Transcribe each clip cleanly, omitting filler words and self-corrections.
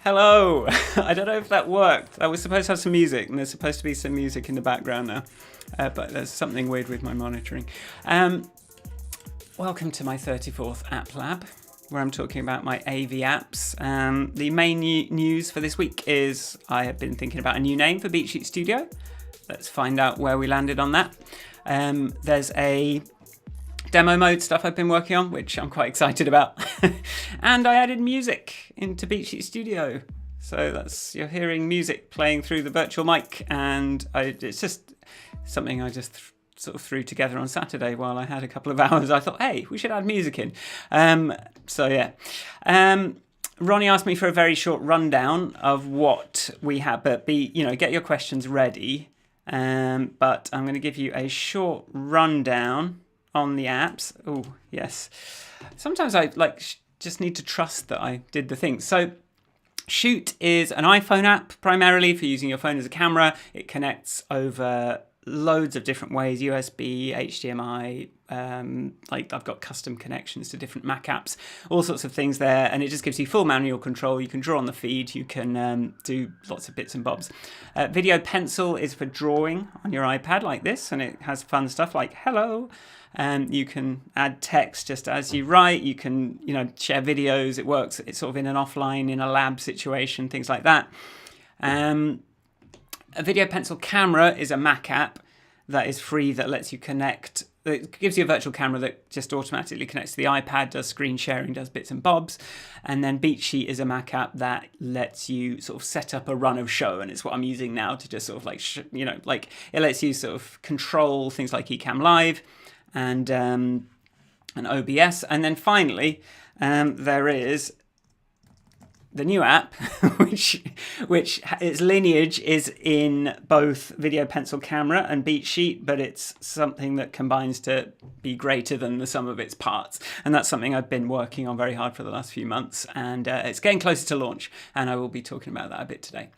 Hello! I don't know if that worked. I was supposed to have some music, and there's supposed to be some music in the background now. But there's something weird with my monitoring. Welcome to my 34th App Lab, where I'm talking about my AV apps. The main news for this week is I have been thinking about a new name for BeatSheet Studio. Let's find out where we landed on that. There's a demo mode stuff I've been working on, which I'm quite excited about. And I added music into BeatSheet Studio. So you're hearing music playing through the virtual mic, and it's just something I just sort of threw together on Saturday while I had a couple of hours. I thought, hey, we should add music in. Ronnie asked me for a very short rundown of what we have, but get your questions ready. But I'm going to give you a short rundown on the apps. Oh, yes. Sometimes I just need to trust that I did the thing. So Shoot is an iPhone app primarily for using your phone as a camera. It connects over loads of different ways, USB, HDMI, I've got custom connections to different Mac apps, all sorts of things there, and it just gives you full manual control. You can draw on the feed, you can do lots of bits and bobs. Video Pencil is for drawing on your iPad like this, and it has fun stuff like hello. You can add text just as you write. You can, share videos. It works. It's sort of in an offline, in a lab situation, things like that. A Video Pencil Camera is a Mac app that is free that lets you connect. It gives you a virtual camera that just automatically connects to the iPad, does screen sharing, does bits and bobs. And then BeatSheet is a Mac app that lets you sort of set up a run of show, and it's what I'm using now to just sort of it lets you sort of control things like Qcam Live and OBS. And then finally, there is the new app, which its lineage is in both Video Pencil Camera and BeatSheet, but it's something that combines to be greater than the sum of its parts. And that's something I've been working on very hard for the last few months, and it's getting closer to launch, and I will be talking about that a bit today.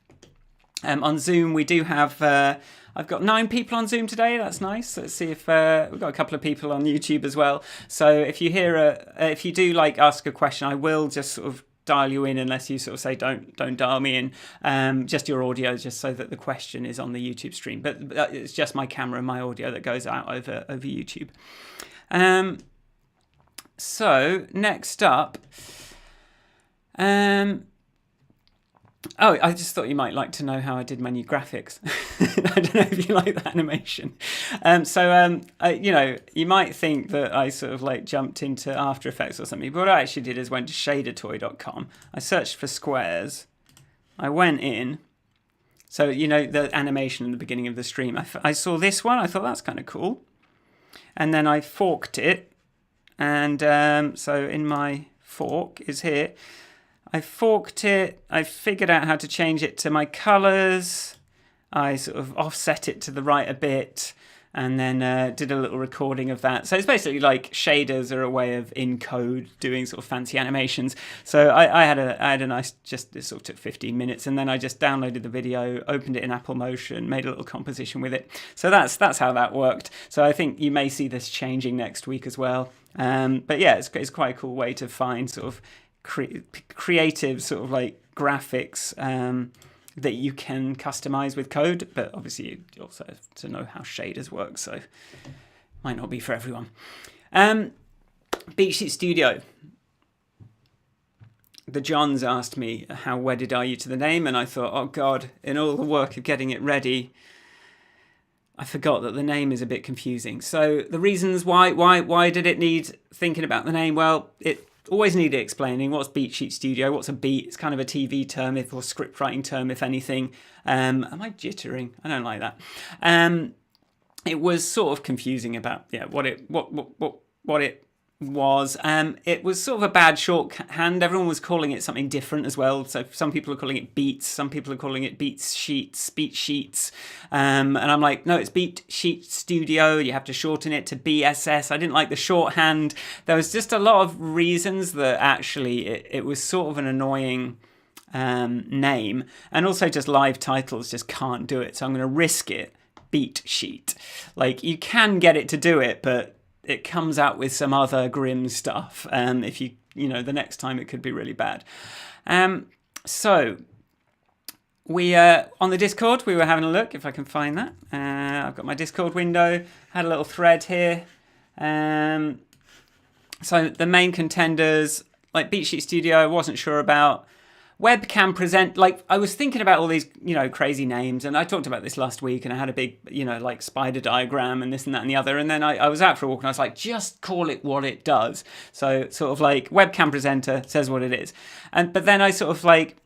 On Zoom, we do have, I've got 9 people on Zoom today. That's nice. Let's see if we've got a couple of people on YouTube as well. So if you if you do ask a question, I will just sort of dial you in unless you sort of say don't dial me in. Just your audio, just so that the question is on the YouTube stream. But it's just my camera and my audio that goes out over YouTube. So next up. I just thought you might like to know how I did my new graphics. I don't know if you like that animation. You might think that I sort of jumped into After Effects or something, but what I actually did is went to shadertoy.com. I searched for squares. I went in. So, the animation in the beginning of the stream. I saw this one. I thought that's kind of cool. And then I forked it. And so in my fork is here. I forked it, I figured out how to change it to my colours, I sort of offset it to the right a bit, and then did a little recording of that. So it's basically shaders are a way of in code doing sort of fancy animations. So I had a nice, it sort of took 15 minutes, and then I just downloaded the video, opened it in Apple Motion, made a little composition with it. So that's how that worked. So I think you may see this changing next week as well. But yeah, it's quite a cool way to find sort of creative sort of graphics that you can customize with code, but obviously you also have to know how shaders work, so might not be for everyone. BeatSheet Studio. The Johns asked me how wedded are you to the name, and I thought, oh god, in all the work of getting it ready, I forgot that the name is a bit confusing. So the reasons why did it need thinking about the name? Well, it always needed explaining. What's BeatSheet Studio? What's a beat? It's kind of a TV term, or script writing term, if anything. Am I jittering? I don't like that. It was sort of confusing about what it was. It was sort of a bad shorthand. Everyone was calling it something different as well. So some people are calling it Beats, some people are calling it Beat Sheets. And I'm like, no, it's BeatSheet Studio. You have to shorten it to BSS. I didn't like the shorthand. There was just a lot of reasons that actually it was sort of an annoying name. And also just live titles just can't do it. So I'm going to risk it. BeatSheet. You can get it to do it, but it comes out with some other grim stuff. If the next time it could be really bad. So we on the Discord, we were having a look, if I can find that. I've got my Discord window, had a little thread here. So the main contenders, like Beat Sheet Studio, I wasn't sure about. Webcam Present, like I was thinking about all these, crazy names, and I talked about this last week, and I had a big, like spider diagram and this and that and the other, and then I was out for a walk and I was like, just call it what it does. So sort of like Webcam Presenter says what it is, but then I sort of like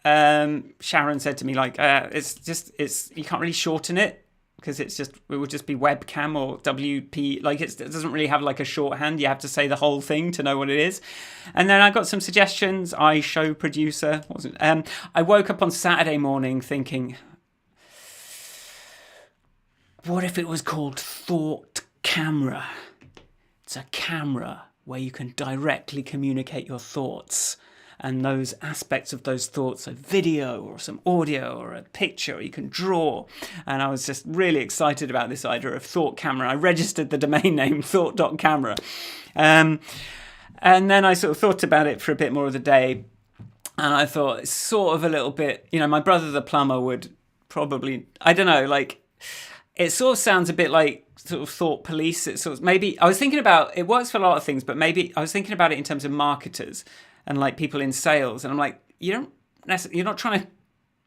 Sharon said to me like it's you can't really shorten it, because it would just be webcam or WP. Like it doesn't really have like a shorthand. You have to say the whole thing to know what it is. And then I got some suggestions. Show producer wasn't. I woke up on Saturday morning thinking, what if it was called Thought Camera? It's a camera where you can directly communicate your thoughts. And those aspects of those thoughts, a video or some audio or a picture, you can draw. And I was just really excited about this idea of Thought Camera. I registered the domain name thought.camera. And then I sort of thought about it for a bit more of the day. And I thought it's sort of a little bit, my brother the plumber would probably, I don't know, like it sort of sounds a bit like sort of thought police. It sort of maybe, I was thinking about, it works for a lot of things, but maybe I was thinking about it in terms of marketers and like people in sales. And I'm like, you're not trying to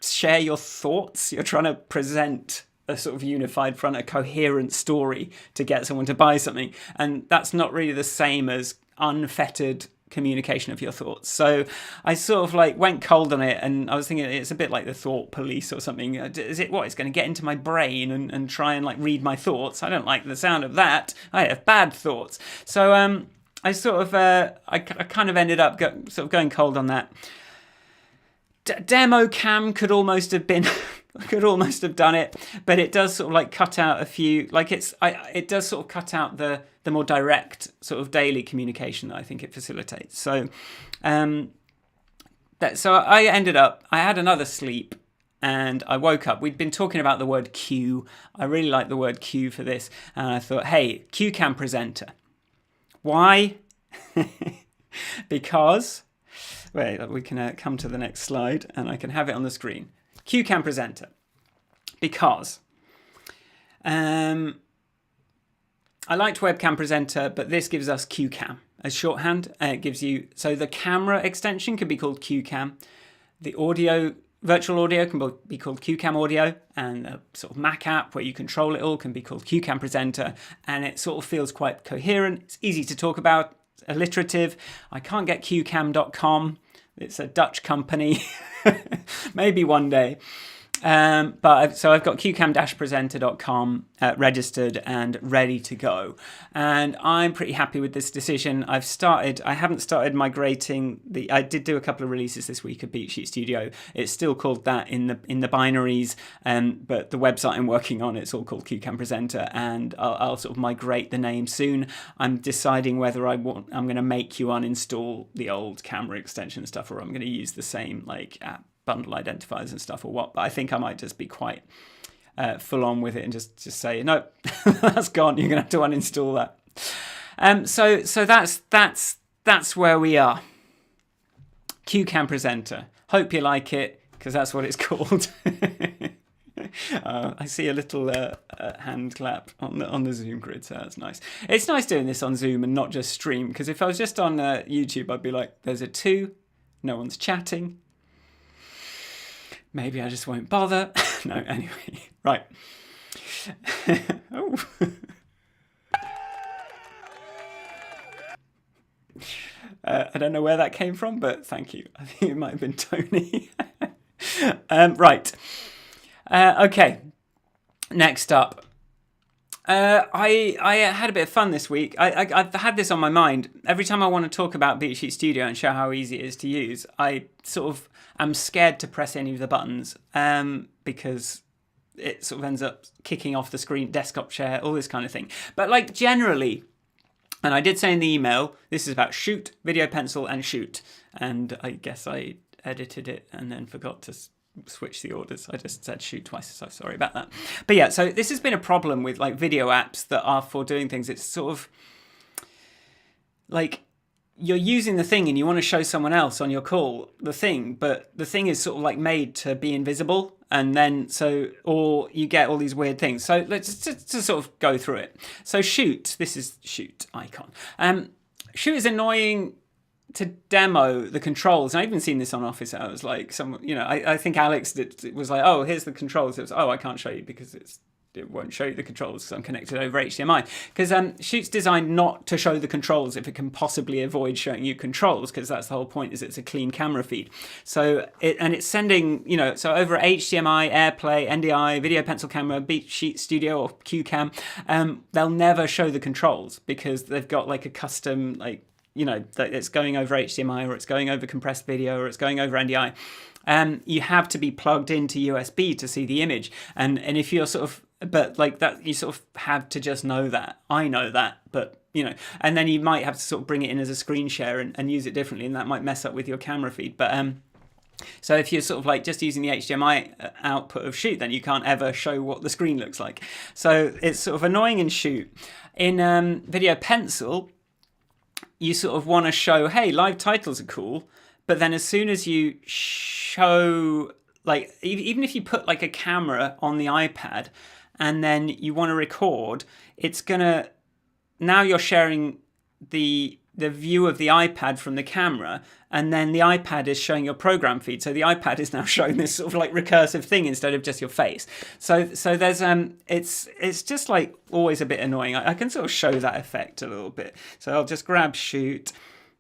share your thoughts. You're trying to present a sort of unified front, a coherent story to get someone to buy something. And that's not really the same as unfettered communication of your thoughts. So I sort of like went cold on it, and I was thinking it's a bit like the thought police or something. Is it what? It's going to get into my brain and try and like read my thoughts. I don't like the sound of that. I have bad thoughts. So I sort of, I kind of ended up sort of going cold on that. Demo cam could almost have been, could almost have done it, but it does sort of like cut out a few, like it does sort of cut out the more direct sort of daily communication that I think it facilitates. So, so I had another sleep, and I woke up. We'd been talking about the word Q. I really like the word Q for this, and I thought, hey, Qcam Presenter. Why? Because, wait, we can come to the next slide and I can have it on the screen. Qcam Presenter. Because I liked Webcam Presenter, but this gives us Qcam as shorthand. It gives you, so the camera extension can be called Qcam. The virtual audio can be called Qcam Audio, and a sort of Mac app where you control it all can be called Qcam Presenter, and it sort of feels quite coherent. It's easy to talk about, alliterative. I can't get Qcam.com. It's a Dutch company. Maybe one day. So I've got qcam-presenter.com registered and ready to go, and I'm pretty happy with this decision. I haven't started migrating I did do a couple of releases this week of Beat Sheet Studio. It's still called that in the binaries, but the website I'm working on, it's all called Qcam Presenter, and I'll sort of migrate the name soon. I'm deciding whether I'm going to make you uninstall the old camera extension stuff, or I'm going to use the same like app bundle identifiers and stuff or what, but I think I might just be quite full on with it and just say, no, that's gone, you're gonna have to uninstall that. So that's where we are. Qcam Presenter. Hope you like it, because that's what it's called. I see a little hand clap on the Zoom grid, so that's nice. It's nice doing this on Zoom and not just stream, because if I was just on YouTube, I'd be like, there's a 2, no one's chatting. Maybe I just won't bother. No, anyway, right. Oh. I don't know where that came from, but thank you. I think it might have been Tony. Right. Okay. Next up. I had a bit of fun this week. I've had this on my mind. Every time I want to talk about Beat Sheet Studio and show how easy it is to use, I sort of am scared to press any of the buttons because it sort of ends up kicking off the screen, desktop share, all this kind of thing. But like generally, and I did say in the email, this is about shoot, video pencil, and shoot. And I guess I edited it and then forgot to switch the orders. I just said shoot twice, so sorry about that. But yeah, so this has been a problem with like video apps that are for doing things. It's sort of like you're using the thing and you want to show someone else on your call the thing, but the thing is sort of like made to be invisible, and then or you get all these weird things. So let's just sort of go through it. So shoot, this is shoot icon. Shoot is annoying to demo the controls. And I've even seen this on office hours. Like someone, I think Alex was like, oh, here's the controls. It was, oh, I can't show you because it won't show you the controls because I'm connected over HDMI. Because Shoot's designed not to show the controls if it can possibly avoid showing you controls, because that's the whole point, is it's a clean camera feed. So it's sending, so over HDMI, AirPlay, NDI, Video Pencil Camera, Beat Sheet Studio or Qcam, they'll never show the controls because they've got like a custom, like, that it's going over HDMI or it's going over compressed video or it's going over NDI. You have to be plugged into USB to see the image. And if you're but like that, you sort of have to just know that. I know that, but and then you might have to sort of bring it in as a screen share and use it differently, and that might mess up with your camera feed. But so if you're sort of like just using the HDMI output of Shoot, then you can't ever show what the screen looks like. So it's sort of annoying in Shoot. In Video Pencil, you sort of want to show, hey, live titles are cool, but then as soon as you show, like, even if you put like a camera on the iPad and then you want to record, it's gonna, now you're sharing the view of the iPad from the camera, and then the iPad is showing your program feed. So the iPad is now showing this sort of like recursive thing instead of just your face. So there's it's just like always a bit annoying. I can sort of show that effect a little bit. So I'll just grab Shoot,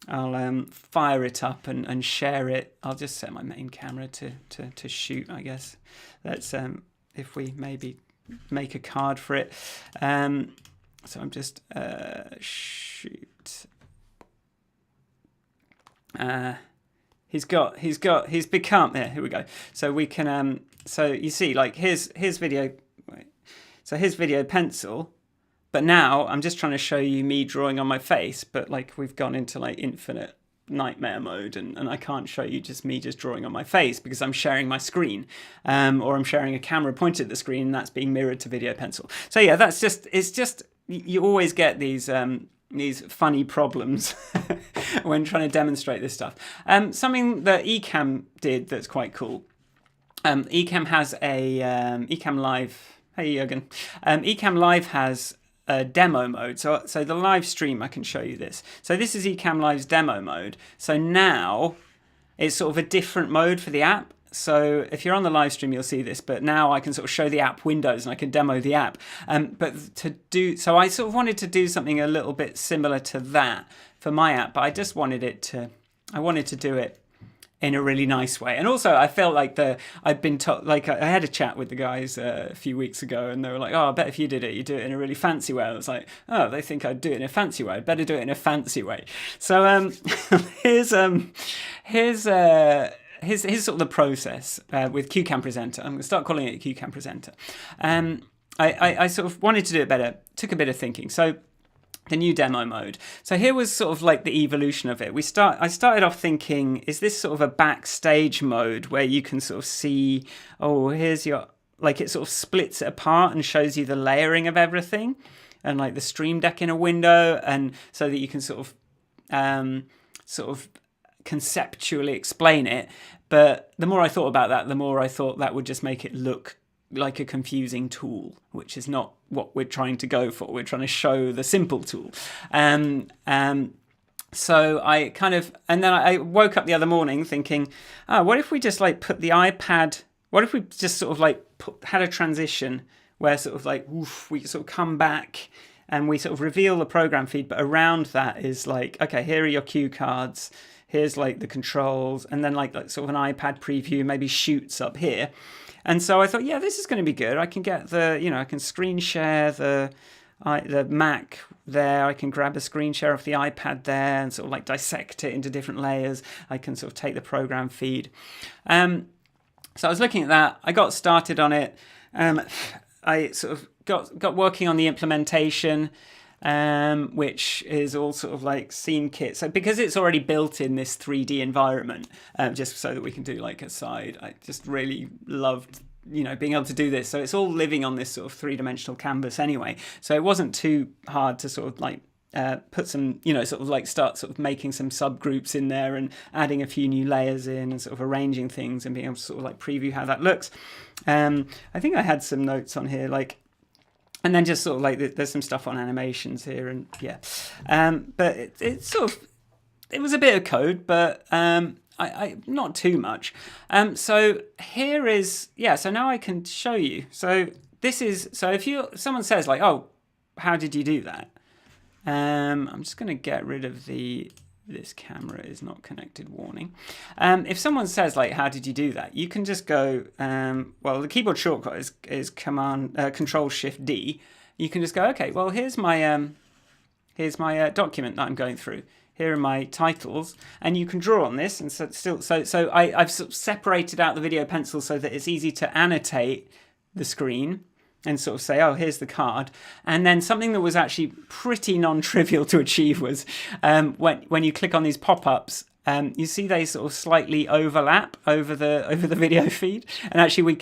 I'll fire it up and share it. I'll just set my main camera to Shoot, I guess. Let's if we maybe make a card for it. So I'm just Shoot. He's become, yeah, here we go. So we can so you see, like, here's video, so here's Video Pencil, but now I'm just trying to show you me drawing on my face, but like we've gone into like infinite nightmare mode, and I can't show you just me just drawing on my face because I'm sharing my screen, or I'm sharing a camera pointed at the screen, and that's being mirrored to Video Pencil. So yeah, it's just you always get these funny problems when trying to demonstrate this stuff. Something that Qcam did that's quite cool. Qcam has a Qcam Live. Hey Jürgen. Qcam Live has a demo mode. So the live stream, I can show you this. So this is Qcam Live's demo mode. So now it's sort of a different mode for the app. So if you're on the live stream, you'll see this, but now I can sort of show the app windows and I can demo the app. So I sort of wanted to do something a little bit similar to that for my app, but I just wanted I wanted to do it in a really nice way. And also I felt like I'd been told, like I had a chat with the guys a few weeks ago, and they were like, oh, I bet if you did it, you do it in a really fancy way. I was like, oh, they think I'd do it in a fancy way. I'd better do it in a fancy way. So here's sort of the process with Qcam Presenter. I'm going to start calling it Qcam Presenter. I sort of wanted to do it better, took a bit of thinking. So the new demo mode. So here was sort of like the evolution of it. I started off thinking, is this sort of a backstage mode where you can sort of see, oh, here's your, like it sort of splits it apart and shows you the layering of everything, and like the Stream Deck in a window, and so that you can sort of conceptually explain it. But the more I thought about that, the more I thought that would just make it look like a confusing tool, which is not what we're trying to go for. We're trying to show the simple tool. So I kind of, and then I woke up the other morning thinking, what if we just like put the iPad, what if we just sort of like had a transition where sort of like, we sort of come back and we sort of reveal the program feed, but around that is like, okay, here are your cue cards, here's like the controls, and then like sort of an iPad preview, maybe Shoots up here. And so I thought, yeah, this is going to be good. I can get I can screen share the Mac there. I can grab a screen share off the iPad there and sort of like dissect it into different layers. I can sort of take the program feed. So I was looking at that. I got started on it. I sort of got working on the implementation, which is all sort of like scene kit. So because it's already built in this 3D environment, just so that we can do like a side, I just really loved, being able to do this. So it's all living on this sort of 3-dimensional canvas anyway. So it wasn't too hard to sort of like put some, you know, sort of like start sort of making some subgroups in there and adding a few new layers in and sort of arranging things and being able to sort of like preview how that looks. I think I had some notes on here, like, and then just sort of like there's some stuff on animations here, and yeah. But it's sort of, it was a bit of code, but I not too much. So here is, yeah, so now I can show you. So this is, so if someone says like, oh, how did you do that? I'm just going to get rid of this camera is not connected warning. If someone says like, how did you do that? You can just go, well, the keyboard shortcut is Control Shift D. You can just go, okay, well, here's my document that I'm going through. Here are my titles, and you can draw on this. And so I've sort of separated out the video pencil so that it's easy to annotate the screen and sort of say, oh, here's the card. And then something that was actually pretty non-trivial to achieve was when you click on these pop-ups, you see they sort of slightly overlap over the video feed. And actually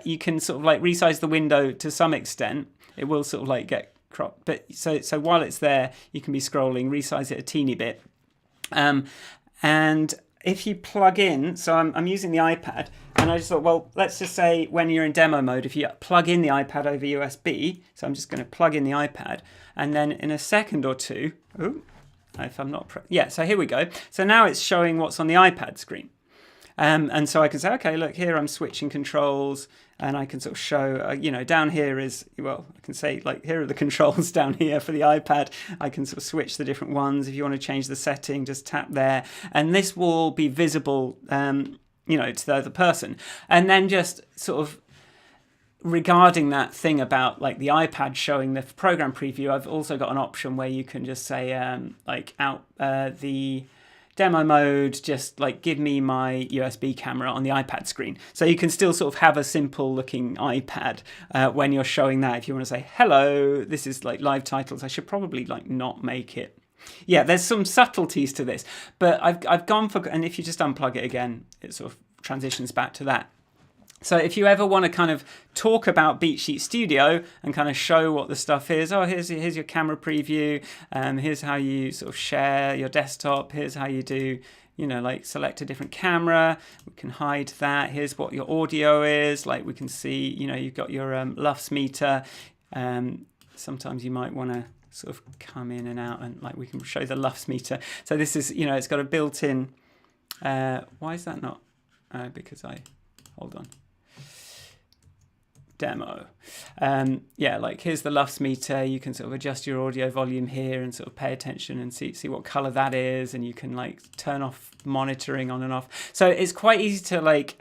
you can sort of like resize the window to some extent. It will sort of like get cropped. But so while it's there, you can be scrolling, resize it a teeny bit. And if you plug in, so I'm using the iPad, and I just thought, well, let's just say when you're in demo mode, if you plug in the iPad over USB, so I'm just going to plug in the iPad, and then in a second or two, if I'm not, so here we go. So now it's showing what's on the iPad screen. And so I can say, okay, look, here I'm switching controls, and I can sort of show, you know, down here is, well, I can say, like, here are the controls down here for the iPad. I can sort of switch the different ones. If you want to change the setting, just tap there. And this will be visible, you know, to the other person. And then just sort of regarding that thing about, like, the iPad showing the program preview, I've also got an option where you can just say, like, out the demo mode, just like give me my USB camera on the iPad screen. So you can still sort of have a simple looking iPad when you're showing that. If you want to say, hello, this is like live titles, I should probably like not make it. Yeah, there's some subtleties to this, but I've gone for, and if you just unplug it again, it sort of transitions back to that. So if you ever want to kind of talk about BeatSheet Studio and kind of show what the stuff is, oh, here's your camera preview, here's how you sort of share your desktop, here's how you do, you know, like select a different camera, we can hide that, here's what your audio is, like we can see, you know, you've got your LUFS meter, sometimes you might want to sort of come in and out and like we can show the LUFS meter. So this is, you know, it's got a built-in, why is that not, because hold on. Demo. Yeah, like here's the LUFS meter. You can sort of adjust your audio volume here and sort of pay attention and see what color that is, and you can like turn off monitoring on and off. So it's quite easy to like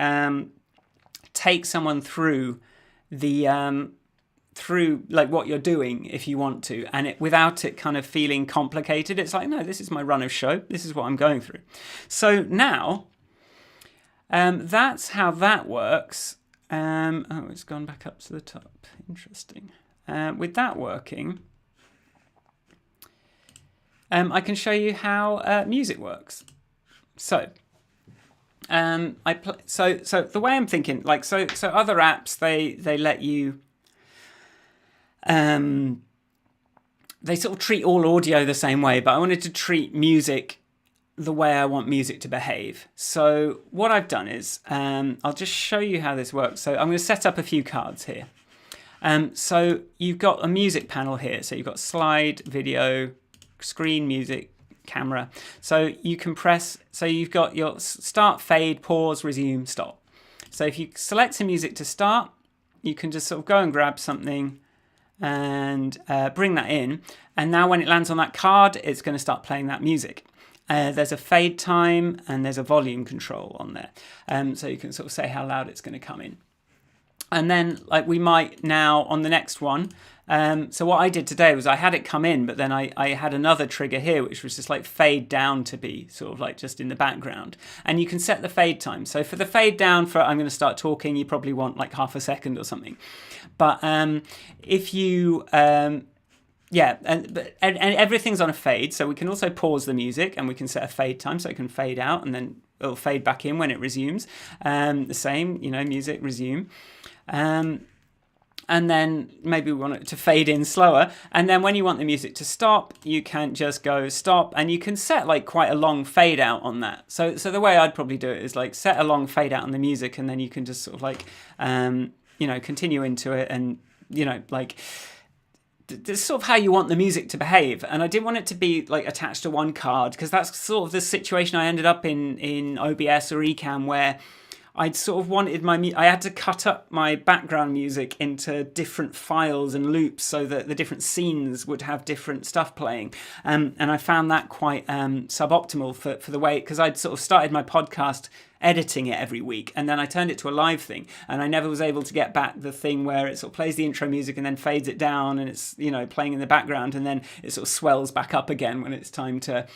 take someone through the through like what you're doing if you want to, and it without it kind of feeling complicated. It's like, no, this is my run of show. This is what I'm going through. So now that's how that works. Oh, it's gone back up to the top. Interesting. With that working, I can show you how music works. So, so the way I'm thinking, like, so other apps they let you, they sort of treat all audio the same way, but I wanted to treat music the way I want music to behave. So what I've done is, I'll just show you how this works. So I'm going to set up a few cards here. So you've got a music panel here. So you've got slide, video, screen, music, camera. So you can press, so you've got your start, fade, pause, resume, stop. So if you select some music to start, you can just sort of go and grab something and bring that in. And now when it lands on that card, it's going to start playing that music. There's a fade time and there's a volume control on there. So you can sort of say how loud it's going to come in. And then like we might now on the next one. So what I did today was I had it come in, but then I had another trigger here, which was just like fade down to be sort of like just in the background. And you can set the fade time. So for the fade down for I'm going to start talking, you probably want like half a second or something. But if you... yeah, and everything's on a fade, so we can also pause the music and we can set a fade time so it can fade out and then it'll fade back in when it resumes. The same, you know, music, resume. And and then maybe we want it to fade in slower. And then when you want the music to stop, you can just go stop, and you can set like quite a long fade out on that. So the way I'd probably do it is like set a long fade out on the music, and then you can just sort of like, continue into it, and, like, this is sort of how you want the music to behave. And I didn't want it to be like attached to one card, because that's sort of the situation I ended up in OBS or Ecamm, where I'd sort of wanted I had to cut up my background music into different files and loops so that the different scenes would have different stuff playing. And I found that quite suboptimal for the way, because I'd sort of started my podcast editing it every week, and then I turned it to a live thing, and I never was able to get back the thing where it sort of plays the intro music and then fades it down, and it's, playing in the background, and then it sort of swells back up again when it's time to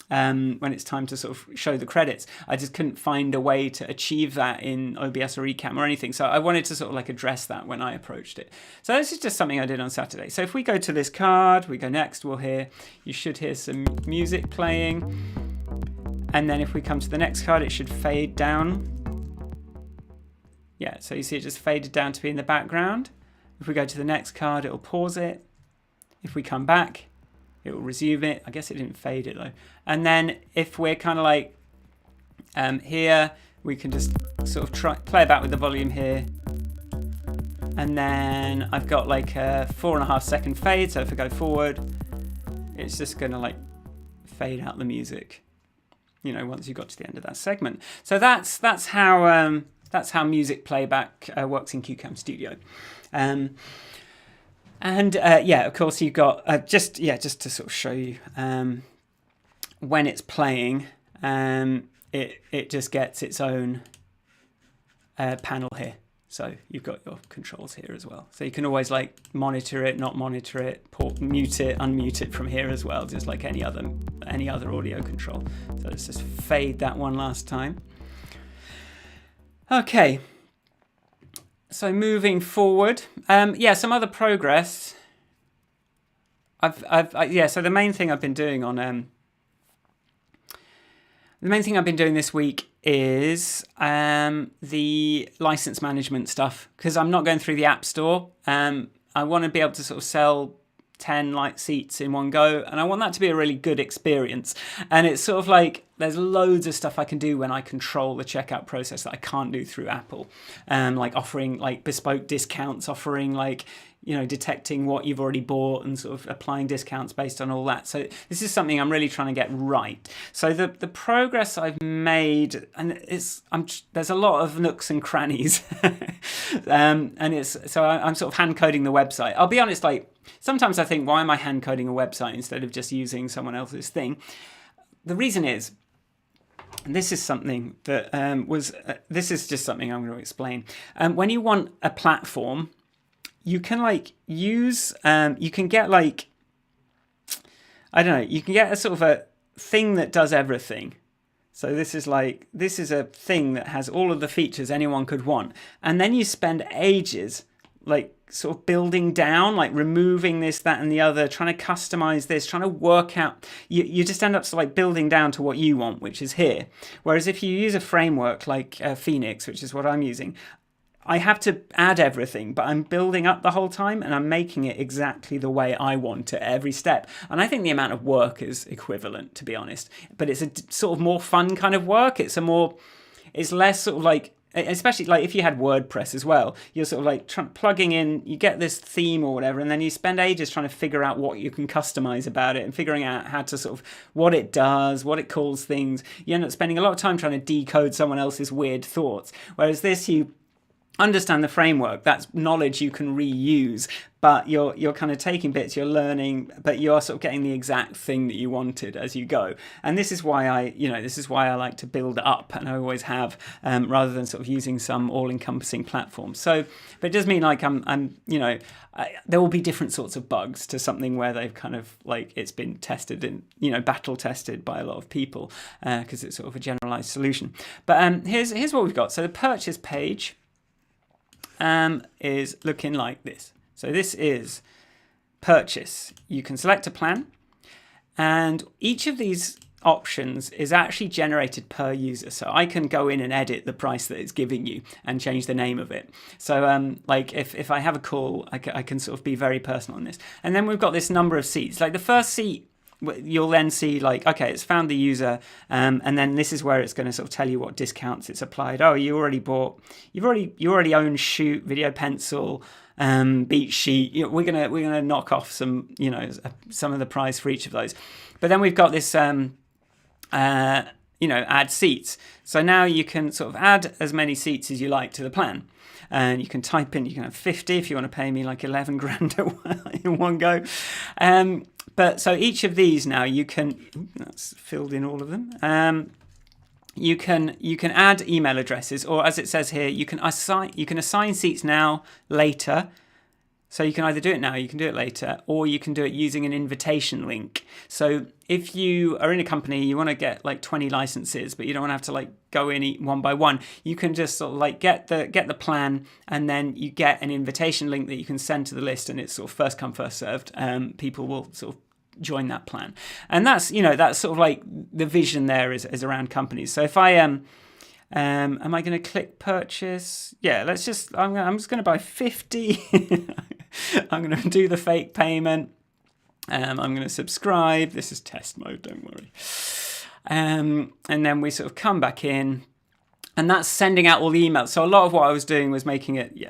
sort of show the credits. I just couldn't find a way to achieve that in OBS or Ecamm or anything. So I wanted to sort of like address that when I approached it. So this is just something I did on Saturday. So if we go to this card, we go next, you should hear some music playing. And then if we come to the next card, it should fade down. Yeah, so you see it just faded down to be in the background. If we go to the next card, it'll pause it. If we come back, it will resume it. I guess it didn't fade it though. And then if we're kind of like here, we can just sort of play about with the volume here. And then I've got like a 4.5 second fade. So if I go forward, it's just going to like fade out the music, once you got to the end of that segment. So that's how music playback works in Qcam Studio. Of course, you've got just to sort of show you when it's playing, it just gets its own panel here. So you've got your controls here as well. So you can always like monitor it, not monitor it, mute it, unmute it from here as well, just like any other audio control. So let's just fade that one last time. Okay. So moving forward, some other progress. So the main thing I've been doing this week is the license management stuff, because I'm not going through the App Store. I want to be able to sort of sell 10 seats in one go, and I want that to be a really good experience. And it's sort of like there's loads of stuff I can do when I control the checkout process that I can't do through Apple, like offering like bespoke discounts, offering like detecting what you've already bought and sort of applying discounts based on all that. So this is something I'm really trying to get right. So the progress I've made, and there's a lot of nooks and crannies, I'm sort of hand coding the website. I'll be honest, like sometimes I think, why am I hand coding a website instead of just using someone else's thing? The reason is, and this is something that this is just something I'm going to explain. When you want a platform, you can you can get you can get a sort of a thing that does everything. So this is a thing that has all of the features anyone could want. And then you spend ages sort of building down, removing this, that, and the other, trying to customize this, trying to work out. You just end up building down to what you want, which is here. Whereas if you use a framework like Phoenix, which is what I'm using, I have to add everything, but I'm building up the whole time, and I'm making it exactly the way I want it every step. And I think the amount of work is equivalent, to be honest. But it's a sort of more fun kind of work. It's less sort of especially if you had WordPress as well, you're sort of plugging in, you get this theme or whatever, and then you spend ages trying to figure out what you can customize about it and figuring out how to sort of what it does, what it calls things. You end up spending a lot of time trying to decode someone else's weird thoughts. Whereas this, you understand the framework, that's knowledge you can reuse, but you're kind of taking bits, you're learning, but you're sort of getting the exact thing that you wanted as you go. And this is why I like to build up, and I always have, rather than sort of using some all-encompassing platform. So, but it does mean there will be different sorts of bugs to something where they've kind of it's been tested and battle tested by a lot of people, because it's sort of a generalized solution. But here's what we've got. So the purchase page is looking like this. So this is purchase. You can select a plan, and each of these options is actually generated per user. So I can go in and edit the price that it's giving you and change the name of it. So like if I have a call, I can sort of be very personal on this. And then we've got this number of seats. Like the first seat, you'll then see like, okay, it's found the user, and then this is where it's going to sort of tell you what discounts it's applied. Oh, you already own Shoot, Video Pencil, Beat Sheet. We're gonna knock off some of the price for each of those. But then we've got this add seats. So now you can sort of add as many seats as you like to the plan. And you can type in, you can have 50 if you want to pay me like 11 grand in one go. But so each of these now you can, that's filled in all of them. You can add email addresses, or as it says here, you can assign seats now, later. So you can either do it now, you can do it later, or you can do it using an invitation link. So if you are in a company, you want to get like 20 licenses, but you don't want to have to like go in one by one. You can just sort of like get the plan, and then you get an invitation link that you can send to the list, and it's sort of first come, first served. People will sort of join that plan, and that's that's sort of like the vision there is around companies. So if I am I going to click purchase? Yeah, I'm just going to buy 50. I'm going to do the fake payment. I'm going to subscribe. This is test mode, don't worry. And then we sort of come back in, and that's sending out all the emails. So a lot of what I was doing was making it,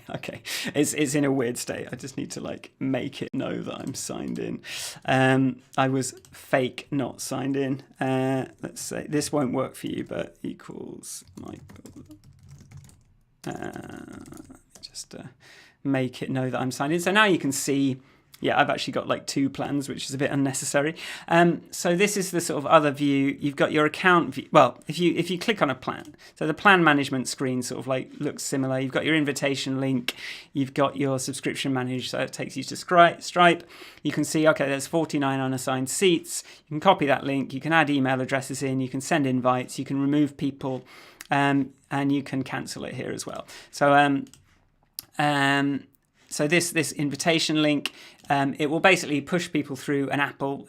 okay, it's in a weird state. I just need to like make it know that I'm signed in. I was fake not signed in. Let's say this won't work for you, but equals Michael. Just make it know that I'm signed in. So now you can see, I've actually got like 2 plans, which is a bit unnecessary. So this is the sort of other view. You've got your account view. Well, if you click on a plan, so the plan management screen sort of like looks similar. You've got your invitation link. You've got your subscription manage, so it takes you to Stripe. You can see, okay, there's 49 unassigned seats. You can copy that link. You can add email addresses in. You can send invites. You can remove people, and you can cancel it here as well. So this invitation link, it will basically push people through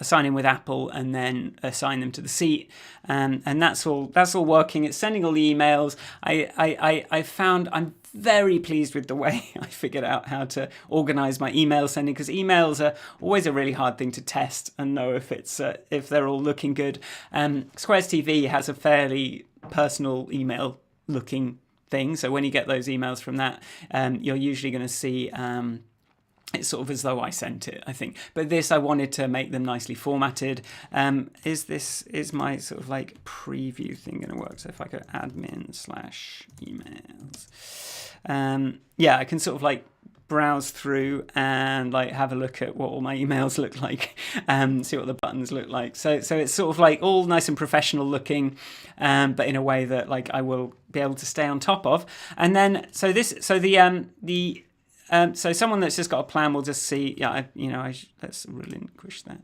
sign in with Apple, and then assign them to the seat, and that's all working. It's sending all the emails. I found I'm very pleased with the way I figured out how to organize my email sending, because emails are always a really hard thing to test and know if they're all looking good. Squares TV has a fairly personal email looking thing, so when you get those emails from that, you're usually going to see it's sort of as though I sent it, I think. But this, I wanted to make them nicely formatted. Is my sort of like preview thing going to work? So if I go admin/emails, I can sort of like browse through and like have a look at what all my emails look like, see what the buttons look like. So it's sort of like all nice and professional looking, but in a way that like I will be able to stay on top of. And then so someone that's just got a plan will just see, let's relinquish that.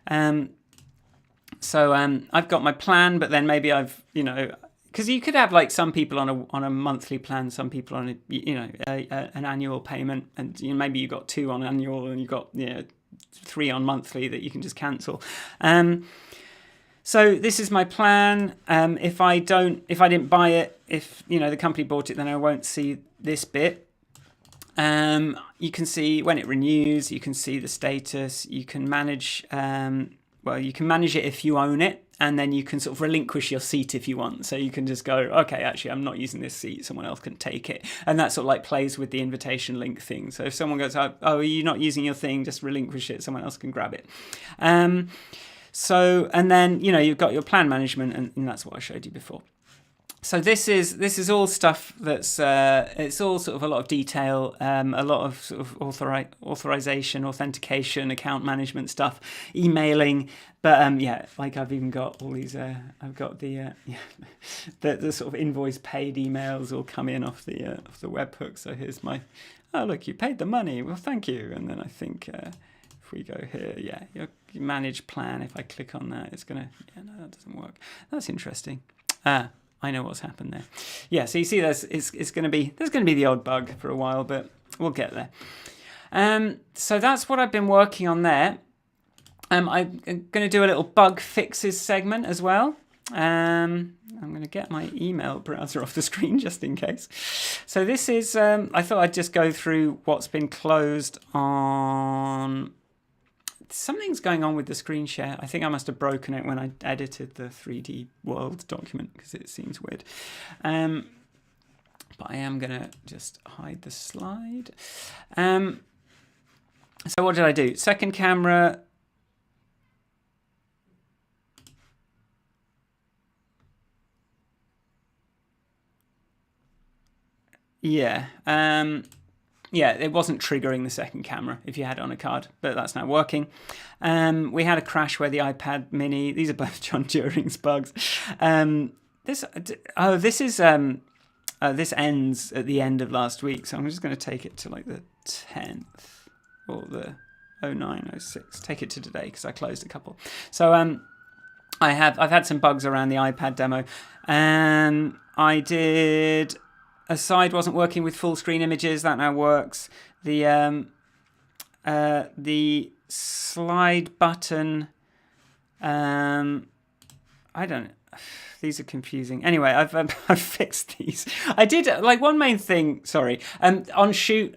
I've got my plan, but then maybe I've because you could have like some people on a monthly plan, some people on an annual payment, and maybe you got 2 on annual and you got 3 on monthly that you can just cancel. So this is my plan. If I didn't buy it, if the company bought it, then I won't see this bit. You can see when it renews. You can see the status. You can manage. You can manage it if you own it. And then you can sort of relinquish your seat if you want. So you can just go, okay, actually, I'm not using this seat. Someone else can take it. And that sort of like plays with the invitation link thing. So if someone goes, oh, you're not using your thing, just relinquish it. Someone else can grab it. And then, you've got your plan management, and that's what I showed you before. So this is all stuff that's it's all sort of a lot of detail, a lot of sort of authorization, authentication, account management stuff, emailing. But like I've even got all these. I've got the sort of invoice paid emails all come in off the webhook. So here's my, oh look, you paid the money. Well, thank you. And then I think if we go here, your manage plan. If I click on that, it's gonna. No, that doesn't work. That's interesting. I know what's happened there. So you see there's going to be the odd bug for a while, but we'll get there. So that's what I've been working on there. I'm going to do a little bug fixes segment as well. I'm going to get my email browser off the screen just in case. So this is, I thought I'd just go through what's been closed on. Something's going on with the screen share. I think I must have broken it when I edited the 3D world document because it seems weird. But I am going to just hide the slide. So what did I do? Second camera. Yeah. Yeah, it wasn't triggering the second camera if you had it on a card, but that's now working. We had a crash where the iPad mini, these are both John Turing's bugs. This ends at the end of last week, so I'm just going to take it to like the 10th or the 0906. Take it to today because I closed a couple. So I've had some bugs around the iPad demo. I did. A side wasn't working with full screen images. That now works. The slide button. I don't. These are confusing. Anyway, I've fixed these. I did like one main thing. Sorry. On Shoot,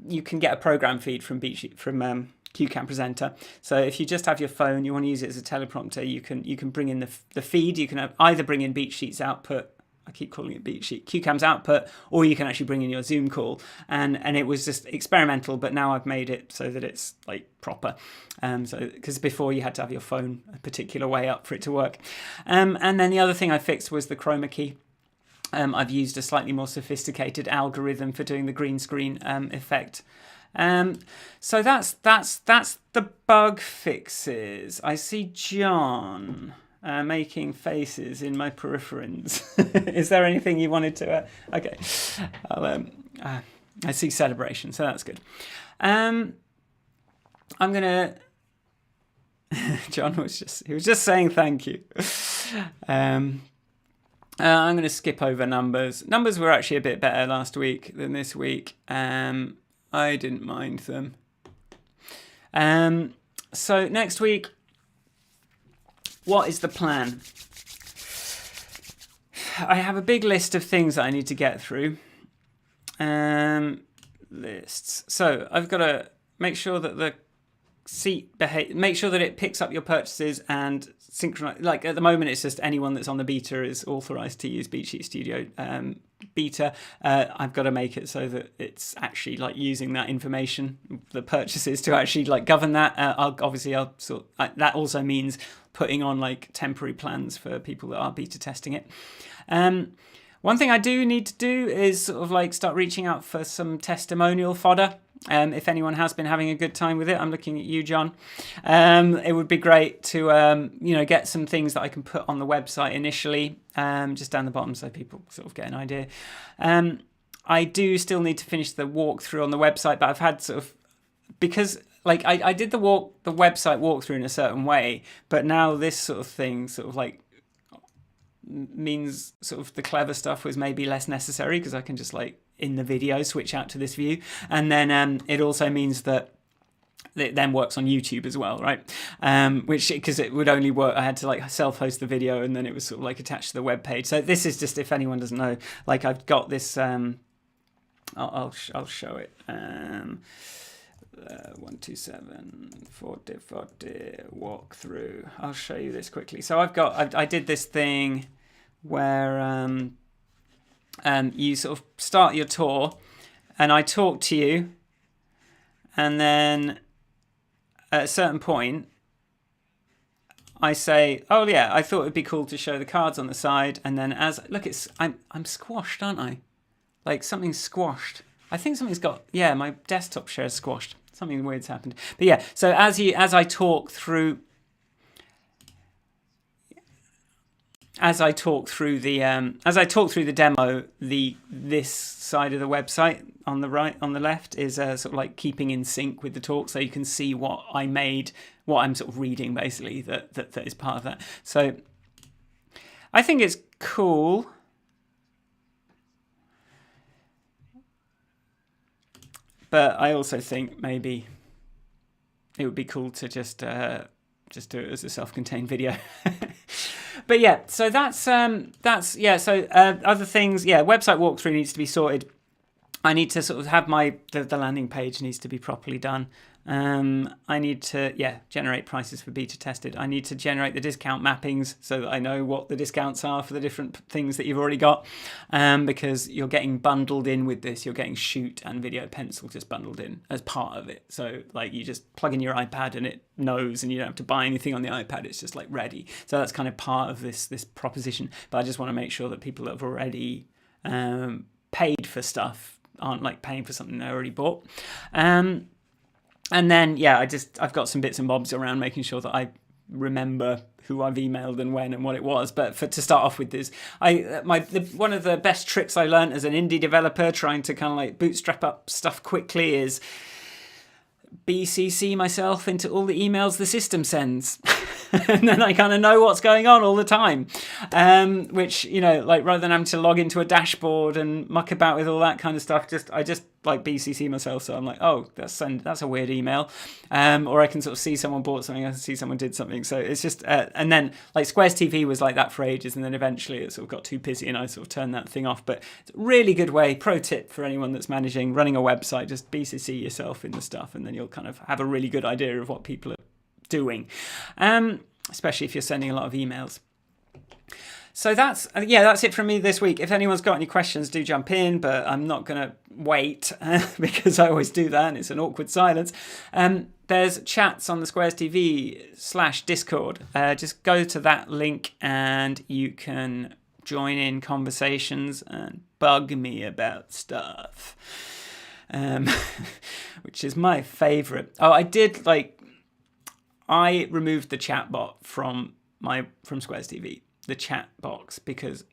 you can get a program feed from Qcam Presenter. So if you just have your phone, you want to use it as a teleprompter. You can bring in the feed. You can either bring in BeatSheet's output. I keep calling it BeatSheet, Qcam's output, or you can actually bring in your Zoom call. And it was just experimental, but now I've made it so that it's like proper. Because before you had to have your phone a particular way up for it to work. And then the other thing I fixed was the chroma key. I've used a slightly more sophisticated algorithm for doing the green screen effect. So that's the bug fixes. I see John making faces in my peripherance. Is there anything you wanted to? Okay, I see celebration, so that's good. I'm gonna. John was just saying thank you. I'm going to skip over numbers. Numbers were actually a bit better last week than this week. I didn't mind them. So next week, what is the plan? I have a big list of things that I need to get through. Lists. So I've got to make sure that the make sure that it picks up your purchases and synchronize. Like at the moment, it's just anyone that's on the beta is authorized to use BeatSheet Studio beta. I've got to make it so that it's actually like using that information, the purchases, to actually like govern that. That also means putting on like temporary plans for people that are beta testing it. One thing I do need to do is sort of like start reaching out for some testimonial fodder. If anyone has been having a good time with it, I'm looking at you, John. It would be great to get some things that I can put on the website initially, just down the bottom, so people sort of get an idea. I do still need to finish the walkthrough on the website, but I've had sort of, because like I did the website walkthrough in a certain way, but now this sort of thing sort of like means sort of the clever stuff was maybe less necessary, because I can just like in the video switch out to this view, and then it also means that it then works on YouTube as well, right? Which, because it would only work, I had to like self-host the video and then it was sort of like attached to the web page. So this is just, if anyone doesn't know, like I've got this. I'll show it. 12740 walkthrough. I'll show you this quickly. So I did this thing where you sort of start your tour and I talk to you, and then at a certain point I say, oh yeah, I thought it'd be cool to show the cards on the side, and then I'm squashed, aren't I? Like something's squashed. I think something's got, my desktop share is squashed. Something weird's happened. But yeah, so as I talk through the demo, this side of the website on the right, on the left, is sort of like keeping in sync with the talk, so you can see what I made, what I'm sort of reading basically, that is part of that. So I think it's cool. But I also think maybe it would be cool to just do it as a self-contained video. But yeah, so that's yeah. So other things, yeah, website walkthrough needs to be sorted. I need to sort of have the landing page needs to be properly done. I need to generate prices for beta tested. I need to generate the discount mappings so that I know what the discounts are for the different things that you've already got, because you're getting bundled in with this. You're getting Shoot and Video Pencil just bundled in as part of it. So like you just plug in your iPad and it knows, and you don't have to buy anything on the iPad. It's just like ready. So that's kind of part of this proposition. But I just want to make sure that people that have already paid for stuff aren't like paying for something they already bought. And then, I've got some bits and bobs around making sure that I remember who I've emailed and when and what it was. But to start off with this, one of the best tricks I learned as an indie developer trying to kind of like bootstrap up stuff quickly is BCC myself into all the emails the system sends. And then I kind of know what's going on all the time, which, like rather than having to log into a dashboard and muck about with all that kind of stuff, I just like BCC myself. So I'm like, oh, that's a weird email. Or I can sort of see someone bought something, I can see someone did something. So it's just, and then like Squares TV was like that for ages. And then eventually it sort of got too busy and I sort of turned that thing off. But it's a really good way, pro tip for anyone that's running a website, just BCC yourself in the stuff. And then you'll kind of have a really good idea of what people are doing, especially if you're sending a lot of emails. So that's it from me this week. If anyone's got any questions, do jump in, but I'm not going to wait because I always do that and it's an awkward silence. There's chats on the Squares TV /Discord. Just go to that link and you can join in conversations and bug me about stuff, which is my favorite. Oh, I removed the chat bot from Squares TV, the chat box, because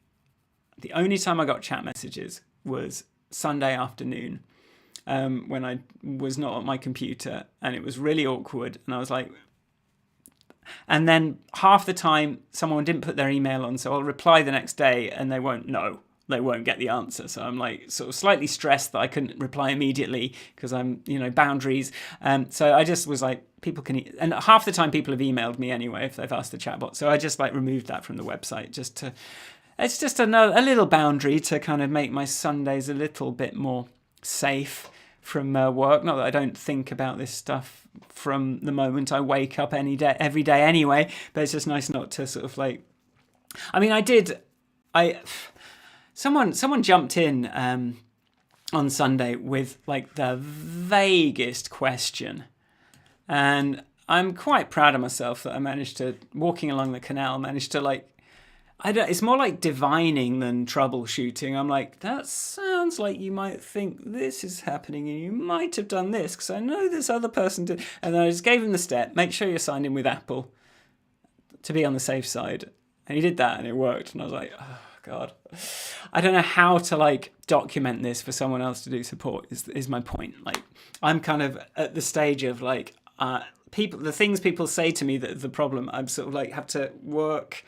the only time I got chat messages was Sunday afternoon when I was not at my computer, and it was really awkward. And I was like, and then half the time someone didn't put their email on, so I'll reply the next day and they won't get the answer. So I'm like sort of slightly stressed that I couldn't reply immediately because I'm, boundaries. So I just was like, people can, and half the time people have emailed me anyway if they've asked the chatbot. So I just like removed that from the website it's just a little boundary to kind of make my Sundays a little bit more safe from work. Not that I don't think about this stuff from the moment I wake up every day anyway, but it's just nice not to sort of like, someone jumped in on Sunday with like the vaguest question. And I'm quite proud of myself that I managed to, walking along the canal, it's more like divining than troubleshooting. I'm like, that sounds like you might think this is happening and you might have done this because I know this other person did. And then I just gave him the step, make sure you're signed in with Apple to be on the safe side. And he did that and it worked. And I was like, oh God, I don't know how to like document this for someone else to do support is my point. Like I'm kind of at the stage of like, the things people say to me that are the problem, I'm sort of like have to work.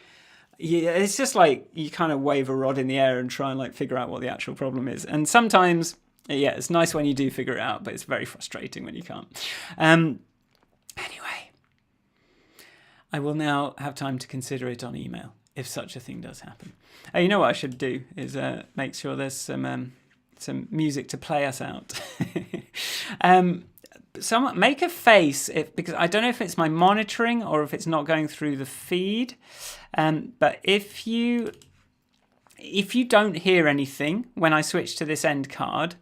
Yeah, it's just like you kind of wave a rod in the air and try and like figure out what the actual problem is. And sometimes, it's nice when you do figure it out, but it's very frustrating when you can't. Anyway, I will now have time to consider it on email if such a thing does happen. You know what I should do is make sure there's some music to play us out. Someone make a face because I don't know if it's my monitoring or if it's not going through the feed. But if you don't hear anything when I switch to this end card,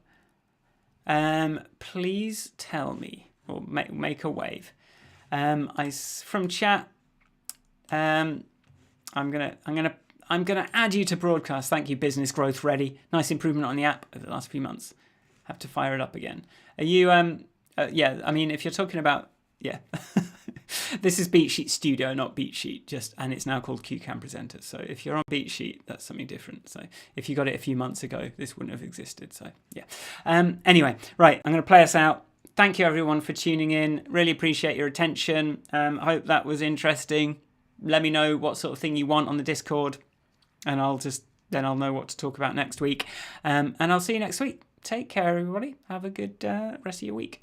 please tell me or make a wave. From chat, I'm gonna add you to broadcast. Thank you, Business Growth Ready. Nice improvement on the app over the last few months. Have to fire it up again. Are you if you're talking about, this is BeatSheet Studio, not BeatSheet, and it's now called Qcam Presenter. So if you're on BeatSheet, that's something different. So if you got it a few months ago, this wouldn't have existed. So yeah. Anyway, right, I'm going to play us out. Thank you everyone for tuning in. Really appreciate your attention. I hope that was interesting. Let me know what sort of thing you want on the Discord, and I'll know what to talk about next week. And I'll see you next week. Take care, everybody. Have a good rest of your week.